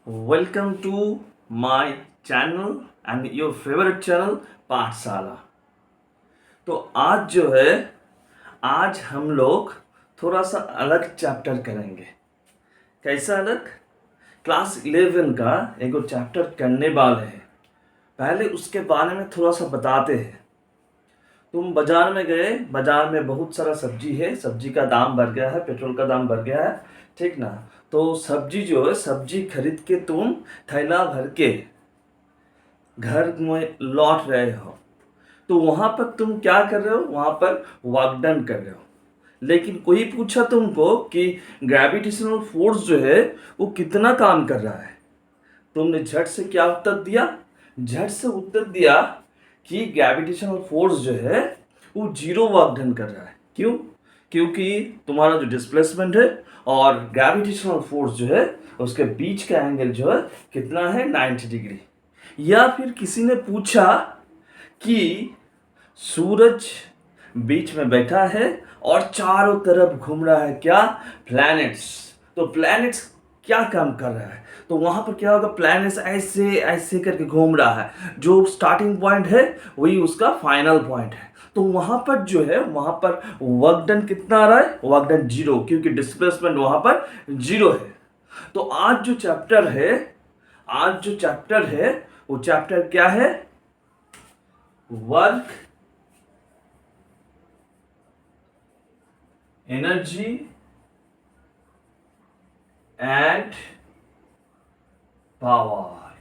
Welcome to my channel and your favorite channel पाठशाला। तो आज जो है आज हम लोग थोड़ा सा अलग चैप्टर करेंगे। कैसा अलग? क्लास 11 का एक चैप्टर करने वाले हैं। पहले उसके बारे में थोड़ा सा बताते हैं। तुम बाजार में गए, बाजार में बहुत सारा सब्जी है, सब्जी का दाम बढ़ गया है, पेट्रोल का दाम बढ़ गया है, ठीक ना। तो सब्जी जो है, सब्जी खरीद के तुम थैला भर के घर में लौट रहे हो। तो वहां पर तुम क्या कर रहे हो? वहां पर वर्क डन कर रहे हो। लेकिन कोई पूछा तुमको कि ग्रेविटेशनल फोर्स जो है वो कितना काम कर रहा है, तुमने झट से क्या उत्तर दिया? झट से उत्तर दिया कि ग्रेविटेशनल फोर्स जो है वो जीरो वर्क डन कर रहा है। क्यों? क्योंकि तुम्हारा जो डिस्प्लेसमेंट है और ग्रेविटेशनल फोर्स जो है उसके बीच का एंगल जो है कितना है? 90 डिग्री। या फिर किसी ने पूछा कि सूरज बीच में बैठा है और चारों तरफ घूम रहा है, क्या? प्लैनेट्स। तो प्लैनेट्स क्या काम कर रहा है? तो वहां पर क्या होगा? प्लैनेट्स ऐसे ऐसे करके घूम रहा है। जो स्टार्टिंग पॉइंट है वही उसका फाइनल पॉइंट है। तो वहां पर जो है, वहां पर वर्क डन कितना आ रहा है? वर्क डन जीरो, क्योंकि डिस्प्लेसमेंट वहां पर जीरो है। तो आज जो चैप्टर है वो चैप्टर क्या है? Work, energy and power.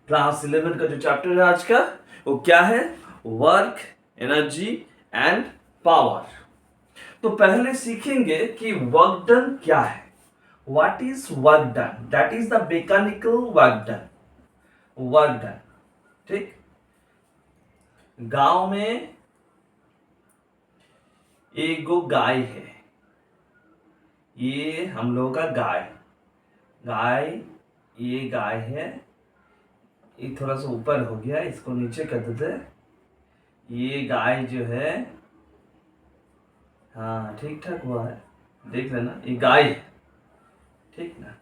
Class 11 का जो चैप्टर है आज का वो क्या है? Work, energy and power. तो पहले सीखेंगे कि वर्क डन क्या है। What is work done? That is the mechanical work done. Work done, ठीक। गांव में एक गो गाय है। ये हम लोगों का गाय ये गाय है। ये थोड़ा सा ऊपर हो गया, इसको नीचे कर देते। ये गाय जो है, हाँ ठीक ठाक हुआ है, देख लेना। ये गाय है, ठीक ना।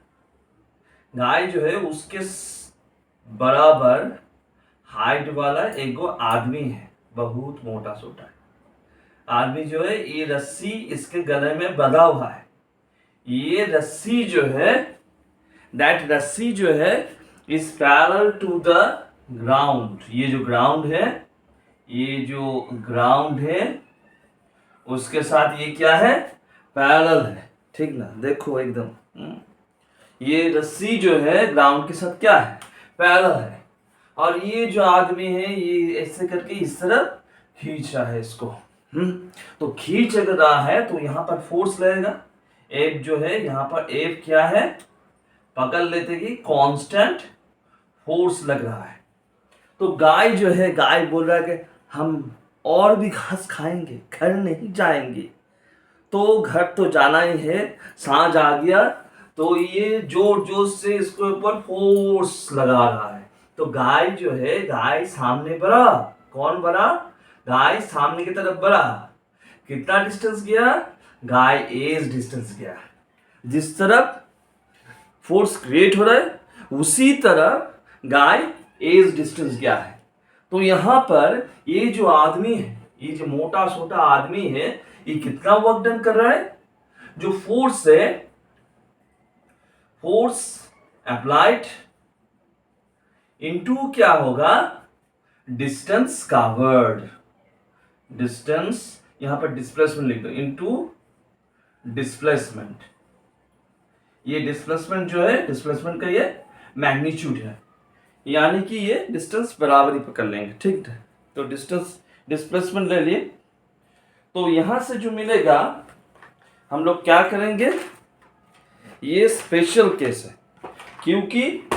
गाय जो है उसके बराबर हाइट वाला एक गो आदमी है, बहुत मोटा सोटा आदमी जो है। ये रस्सी इसके गले में बंधा हुआ है। ये रस्सी जो है, दैट रस्सी जो है is parallel to the ground. ये जो ग्राउंड है उसके साथ ये क्या है? पैरेलल है, ठीक ना। देखो एकदम ये रस्सी जो है ग्राउंड के साथ क्या है? पैरेलल है। और ये जो आदमी है ये ऐसे करके इस तरफ खींच रहा है इसको। तो खींच अगर रहा है तो यहाँ पर फोर्स लगेगा। एफ जो है यहाँ पर, एफ क्या है? पकड़ लेते कि कांस्टेंट फोर्स लग रहा है। तो गाय जो है, गाय बोल रहा है कि हम और भी घास खाएंगे, घर नहीं जाएंगे। तो घर तो जाना ही है, सांझ आ गया। तो ये जोर जोर से इसके ऊपर फोर्स लगा रहा है। तो गाय जो है, गाय सामने बढ़ा। कौन बढ़ा? गाय सामने की तरफ बढ़ा। कितना डिस्टेंस गया? गाय एज डिस्टेंस गया। जिस तरफ फोर्स क्रिएट हो रहा है उसी तरह गाय एज डिस्टेंस गया है। तो यहां पर ये जो आदमी है, ये जो मोटा सोटा आदमी है, ये कितना वर्क डन कर रहा है? जो फोर्स है, फोर्स अप्लाइड इनटू क्या होगा? Distance covered. डिस्टेंस, यहां पर डिस्प्लेसमेंट लिख दो, इनटू डिस्प्लेसमेंट। ये डिस्प्लेसमेंट जो है, डिस्प्लेसमेंट का ये मैग्नीट्यूड है, यानी कि ये डिस्टेंस बराबरी पकड़ लेंगे, ठीक है। तो डिस्टेंस, डिस्प्लेसमेंट ले लिए। तो यहां से जो मिलेगा हम लोग क्या करेंगे? ये स्पेशल केस है, क्योंकि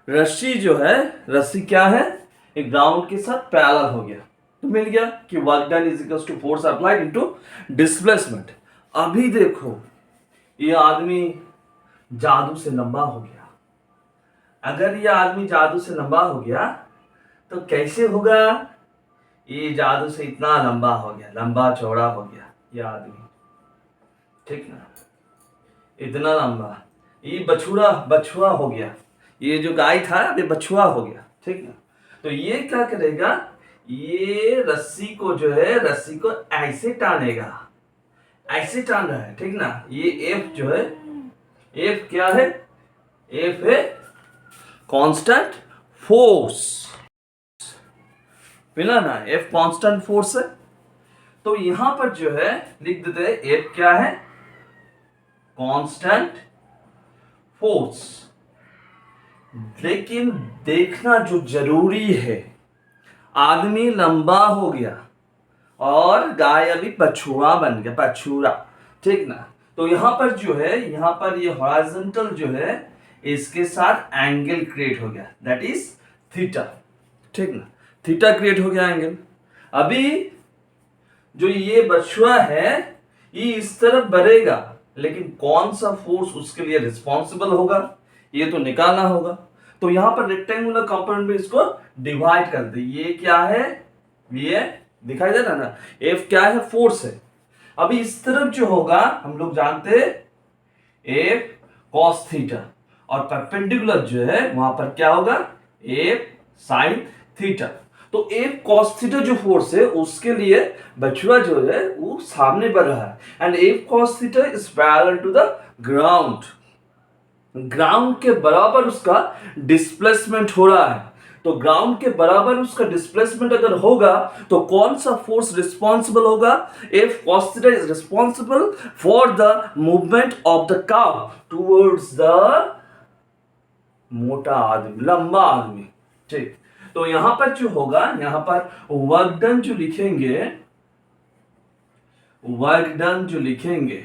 रस्सी जो है, रस्सी क्या है? एक ग्राउंड के साथ पैरेलल हो गया। तो मिल गया कि work done is equal to force applied into displacement. अभी देखो ये आदमी जादू से लंबा हो गया। अगर ये आदमी जादू से लंबा हो गया तो कैसे होगा? ये जादू से इतना लंबा हो गया, लंबा चौड़ा हो गया ये आदमी, ठीक ना। इतना लंबा, ये बछुआ हो गया। ये जो गाय था अभी बछुआ हो गया, ठीक ना। तो ये क्या करेगा, ये रस्सी को जो है, रस्सी को ऐसे टानेगा, ऐसे टान रहा है, ठीक ना। ये एफ जो है, एफ क्या है, एफ है कांस्टेंट फोर्स, मिला ना, एफ कांस्टेंट फोर्स है। तो यहां पर जो है लिख देते हैं एफ क्या है, कांस्टेंट फोर्स। लेकिन देखना जो जरूरी है, आदमी लंबा हो गया और गाय अभी पछुआ बन गया, पछुआ, ठीक ना। तो यहां पर जो है, यहां पर ये हॉरिजॉन्टल जो है इसके साथ एंगल क्रिएट हो गया, दैट इज थीटा, ठीक ना। थीटा क्रिएट हो गया एंगल। अभी जो ये बछुआ है ये इस तरफ बढ़ेगा, लेकिन कौन सा फोर्स उसके लिए रिस्पॉन्सिबल होगा ये तो निकालना होगा। तो यहां पर रेक्टेंगुलर कंपोनेंट में इसको डिवाइड कर दे। ये क्या है, ये दिखाई दे रहा ना, एफ क्या है, फोर्स है। अभी इस तरफ जो होगा हम लोग जानते हैं एफ कॉस थीटा, और परपेंडिकुलर जो है वहां पर क्या होगा, एफ साइन थीटा। तो एफ कॉस थीटा जो फोर्स है उसके लिए बछुआ जो है वो सामने बढ़ रहा है, and F cos theta is parallel to the ground. Ground के बराबर उसका डिस्प्लेसमेंट हो रहा है। तो ग्राउंड के बराबर उसका डिस्प्लेसमेंट अगर होगा तो कौन सा फोर्स रिस्पॉन्सिबल होगा, F cos theta is responsible for the movement of the cow towards the मोटा आदमी, लंबा आदमी, ठीक। तो यहां पर जो होगा, यहां पर वर्क डन जो लिखेंगे, वर्क डन जो लिखेंगे,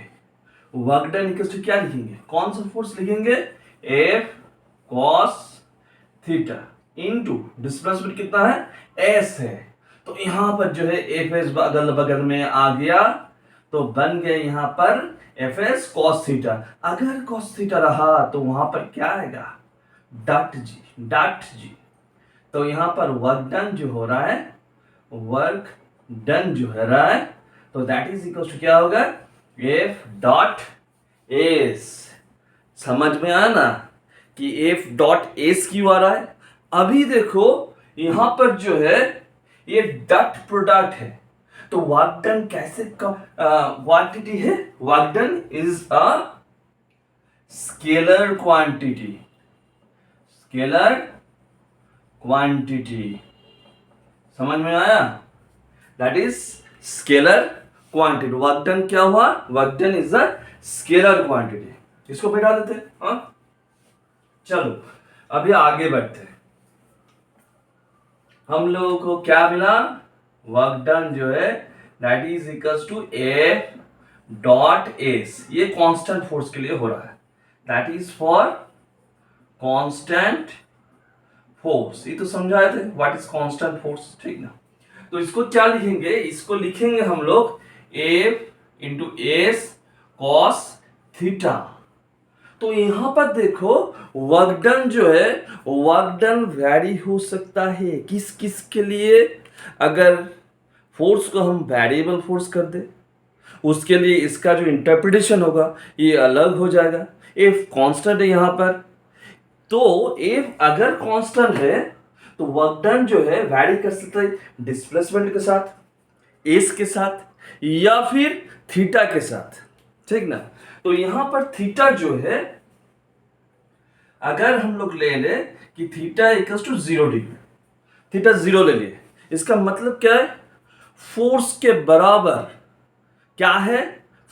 वर्क डन इक्वल्स टू क्या लिखेंगे, कौन सा फोर्स लिखेंगे, F cos theta into displacement कितना है, एस है। तो यहां पर जो है एफ एस अगल बगल में आ गया, तो बन गया यहां पर एफ एस कॉस थीटा। अगर कॉस थीटा रहा तो वहां पर क्या आएगा, डॉट जी, डॉट जी। तो यहां पर वर्क डन जो हो रहा है, वर्क डन जो है रहा है, तो दैट इज इक्वल टू क्या होगा, एफ डॉट एस। समझ में आया ना कि एफ डॉट एस क्यों आ रहा है। अभी देखो यहां पर जो है ये डॉट प्रोडक्ट है, तो वर्क डन कैसे क्वांटिटी है, work done is a scalar quantity, scalar quantity. समझ में आया, that is scalar quantity. Work done क्या हुआ, work done is a scalar quantity. इसको बैठा देते हैं, हाँ। चलो अभी आगे बढ़ते हैं। हम लोगों को क्या मिला, वर्क डन जो है that is equals to F dot S. ये कांस्टेंट फोर्स के लिए हो रहा है, that is for constant force. ये तो समझाए थे व्हाट इज कांस्टेंट फोर्स, ठीक ना। तो इसको क्या लिखेंगे, इसको लिखेंगे हम लोग F into S cos theta. तो यहां पर देखो वर्क डन जो है, वर्क डन वैरी हो सकता है किस किस के लिए, अगर फोर्स को हम वेरिएबल फोर्स कर दे उसके लिए इसका जो इंटरप्रिटेशन होगा ये अलग हो जाएगा। एफ कांस्टेंट है यहां पर, तो एफ अगर कांस्टेंट है तो वर्क डन जो है वैरी कर सकता है डिस्प्लेसमेंट के साथ, एस के साथ, या फिर थीटा के साथ, ठीक ना। तो यहां पर थीटा जो है अगर हम लोग ले ले कि theta equals to 0 degree, theta 0 ले लिए, इसका मतलब क्या है, फोर्स के बराबर क्या है,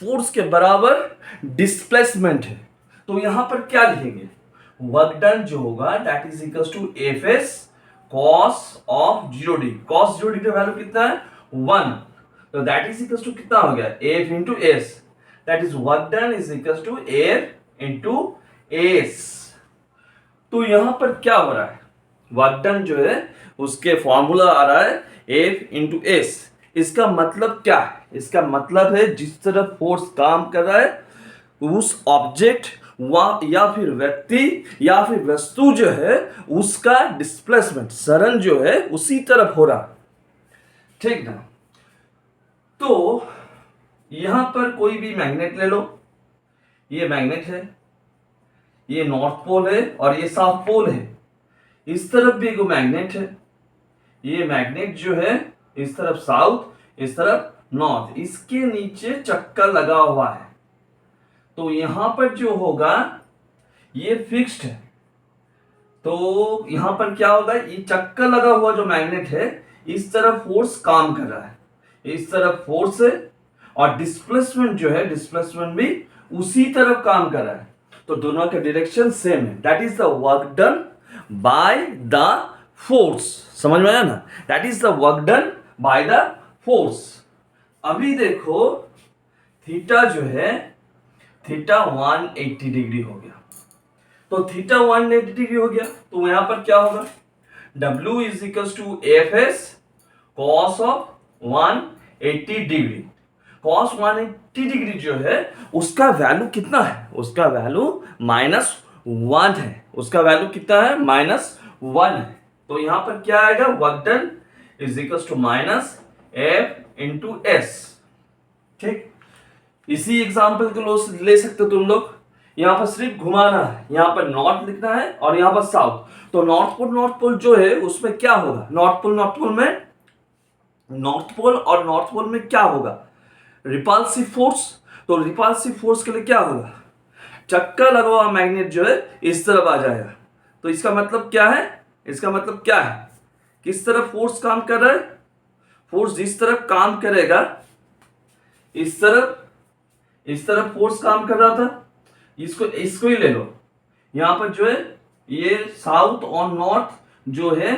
फोर्स के बराबर डिस्प्लेसमेंट है। तो यहां पर क्या लिखेंगे, वर्क डन जो होगा that is equals to F S cos of 0 degree. Cos 0 degree का वैल्यू कितना है, 1, तो दैट इज इक्वल्स टू कितना हो गया, F into S, that is work done is equals to F into S. तो यहां पर क्या हो रहा है, वर्क डन जो है उसके फॉर्मूला आ रहा है एफ इंटू एस। इसका मतलब क्या है, इसका मतलब है जिस तरह फोर्स काम कर रहा है उस ऑब्जेक्ट या फिर व्यक्ति या फिर वस्तु जो है उसका डिस्प्लेसमेंट सरण जो है उसी तरफ हो रहा है, ठीक ना। तो यहां पर कोई भी मैग्नेट ले लो, ये मैग्नेट है, ये नॉर्थ पोल है और ये साउथ पोल है। इस तरफ भी एक मैग्नेट है, ये मैग्नेट जो है इस तरफ साउथ, इस तरफ नॉर्थ, इसके नीचे चक्का लगा हुआ है। तो यहां पर जो होगा ये फिक्स्ड है, तो यहां पर क्या होगा, ये चक्का लगा हुआ जो मैग्नेट है इस तरफ फोर्स काम कर रहा है, इस तरफ फोर्स है, और डिस्प्लेसमेंट जो है, डिस्प्लेसमेंट भी उसी तरफ काम कर रहा है। तो दोनों का डायरेक्शन सेम है। That is the work done by the force. समझ में आया ना? That is the work done by the force. अभी देखो थीटा जो है, थीटा 180 डिग्री हो गया। तो थीटा 180 डिग्री हो गया, तो यहां पर क्या होगा, W is equal to F S cos of 180 degree. Cos 180 degree जो है उसका वैल्यू कितना है, उसका वैल्यू -1 है। उसका वैल्यू कितना है, -1 है। तो यहां पर क्या आएगा, work done is equal to -F into S. ठीक, इसी एग्जाम्पल को ले सकते हो तुम लोग। यहां पर सिर्फ घुमाना है, यहां पर नॉर्थ लिखना है और यहां पर साउथ। तो नॉर्थ पोल जो है उसमें क्या होगा, नॉर्थ पोल में, नॉर्थ पोल और नॉर्थ पोल में क्या होगा, रिपल्सिव फोर्स। तो रिपल्सिव फोर्स के लिए क्या होगा, चक्का लगा हुआ मैग्नेट जो है इस तरफ आ जाएगा। तो इसका मतलब क्या है, इसका मतलब क्या है, किस तरफ फोर्स काम कर रहा है, फोर्स जिस तरफ काम करेगा, इस तरफ फोर्स काम कर रहा था, इसको ही ले लो। यहां पर जो है ये साउथ और नॉर्थ जो है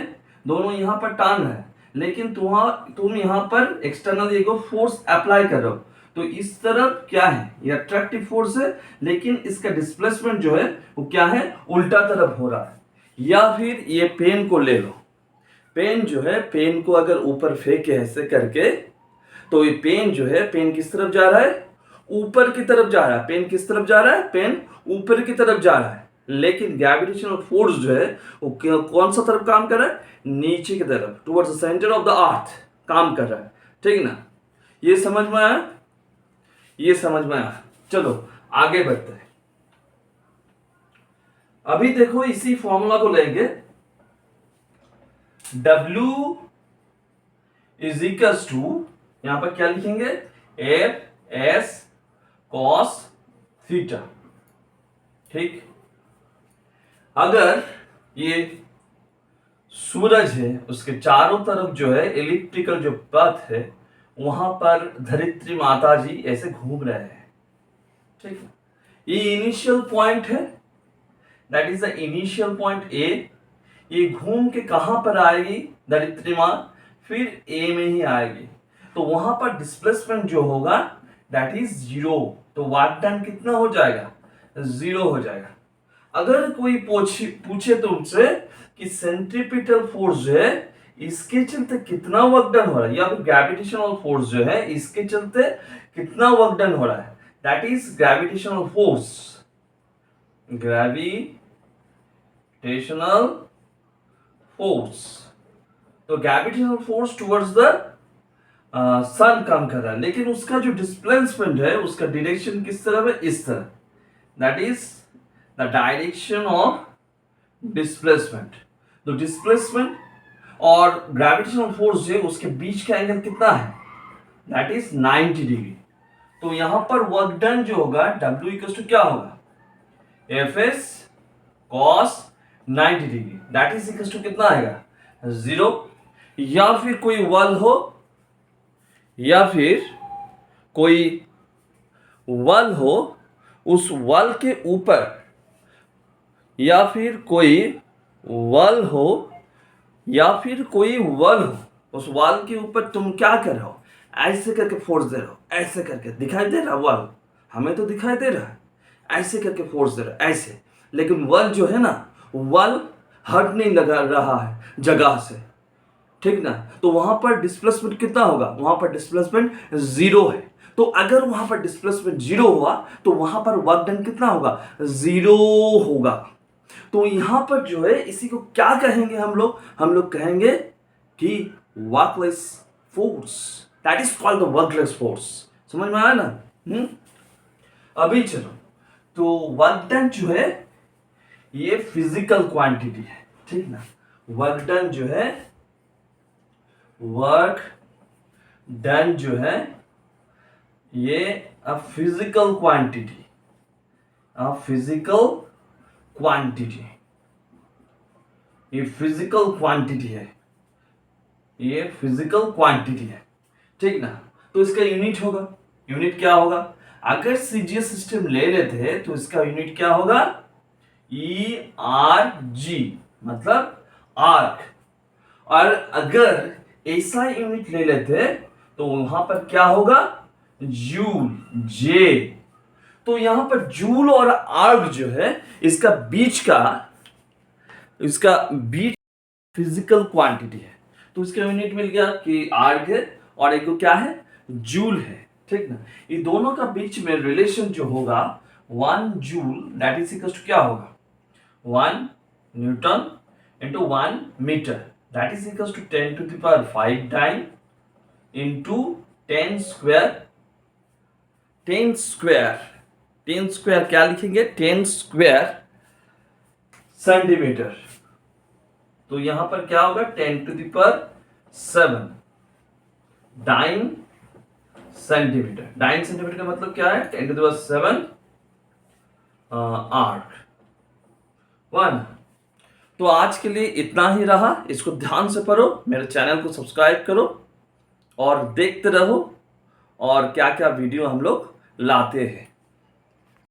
दोनों यहां पर टान है, लेकिन तुम यहां पर एक्सटर्नल एगो फोर्स अप्लाई कर रहे हो। तो इस तरफ क्या है, ये अट्रैक्टिव फोर्स है, लेकिन इसका डिस्प्लेसमेंट जो है वो क्या है, उल्टा तरफ हो रहा है। या फिर ये पेन को ले लो, पेन जो है, पेन को अगर ऊपर फेंके ऐसे करके, तो ये पेन जो है, पेन किस तरफ जा रहा है, ऊपर की तरफ जा रहा है। पेन किस तरफ जा रहा है, पेन ऊपर की तरफ जा रहा है। लेकिन ग्रेविटेशनल फोर्स जो है वो कौन सा तरफ काम कर रहा है, नीचे की तरफ, towards the centre of the earth काम कर रहा है। ठीक ना, ये समझ में आया, ये समझ में आया। चलो आगे बढ़ते हैं। अभी देखो इसी फॉर्मूला को लेंगे, W इज इक्वल टू, यहां पर क्या लिखेंगे, एफ एस कॉस थीटा। ठीक, अगर ये सूरज है उसके चारों तरफ जो है इलिप्टिकल जो पथ है, वहां पर धरित्री माता जी ऐसे घूम रहे हैं। ठीक है, ये इनिशियल पॉइंट है, that is the initial point A. ये घूम के कहां पर आएगी धरित्री मां, फिर ए में ही आएगी। तो वहां पर डिस्प्लेसमेंट जो होगा दैट इज 0। तो वर्क डन कितना हो जाएगा, 0 हो जाएगा। अगर कोई पूछे तुमसे कि सेंट्रीपिटल फोर्स जो है इसके चलते कितना वर्क डन हो रहा है, या फिर ग्रेविटेशनल फोर्स जो है इसके चलते कितना वर्क डन हो रहा है, that is gravitational force, gravitational force. तो ग्रेविटेशनल फोर्स टुवर्ड्स द सन काम कर रहा है, लेकिन उसका जो डिस्प्लेसमेंट है उसका डायरेक्शन किस तरफ है, इस तरफ, that is the direction of displacement. तो डिस्प्लेसमेंट और ग्रेविटेशनल फोर्स जो है उसके बीच का एंगल कितना है, दैट इज 90 डिग्री। तो यहां पर वर्क डन जो होगा W इक्वल टू क्या होगा, F S cos 90 degree, that is equal to कितना आएगा, 0। या फिर कोई वल हो, या फिर कोई वल हो, उस वल के ऊपर, या फिर कोई वल हो, या फिर कोई वल हो, उस वॉल के ऊपर तुम क्या कर रहे हो, ऐसे करके फोर्स दे रहे हो, ऐसे करके दिखाई दे रहा वॉल, हमें तो दिखाई दे रहा है, ऐसे करके फोर्स दे रहा है ऐसे, लेकिन वॉल जो है ना, वॉल हट नहीं लगा रहा है जगह से। ठीक ना, तो वहां पर डिस्प्लेसमेंट कितना होगा, वहां पर डिस्प्लेसमेंट 0 है। तो अगर वहां पर डिस्प्लेसमेंट 0 हुआ तो वहां पर वर्क डन कितना होगा, 0 होगा। तो यहां पर जो है इसी को क्या कहेंगे हम लोग कहेंगे कि workless force, that is called the workless force. समझ में आया ना? अभी चलो, तो वर्क डन जो है ये फिजिकल क्वांटिटी है, ठीक ना। वर्क डन जो है, वर्क डन जो है ये a physical quantity, a physical quantity, ये फिजिकल क्वांटिटी है, ये फिजिकल क्वांटिटी है, ठीक ना। तो इसका यूनिट होगा, यूनिट क्या होगा? अगर सीजीएस सिस्टम ले लेते हैं तो इसका यूनिट क्या होगा? ERG, मतलब आर्क। और अगर ऐसा यूनिट ले लेते हैं तो वहां पर क्या होगा? जूल, जे। तो यहां पर जूल और आर्क जो है इसका बीच फिजिकल क्वांटिटी है। तो इसका यूनिट मिल गया कि आर्क है और एक को क्या है? जूल है, ठीक ना। ये दोनों का बीच में रिलेशन जो होगा 1 joule that is equal to क्या होगा? 1 newton into 1 metre that is equal to 10 to the power 5 time into 10 square. 10 square क्या लिखेंगे? 10 स्क्वायर सेंटीमीटर। तो यहां पर क्या होगा? 10 to the power 7 dyne centimetre. Dyne centimetre का मतलब क्या है? 10 टू द पावर 7 आर्क 1। तो आज के लिए इतना ही रहा। इसको ध्यान से पढ़ो, मेरे चैनल को सब्सक्राइब करो और देखते रहो और क्या क्या वीडियो हम लोग लाते हैं।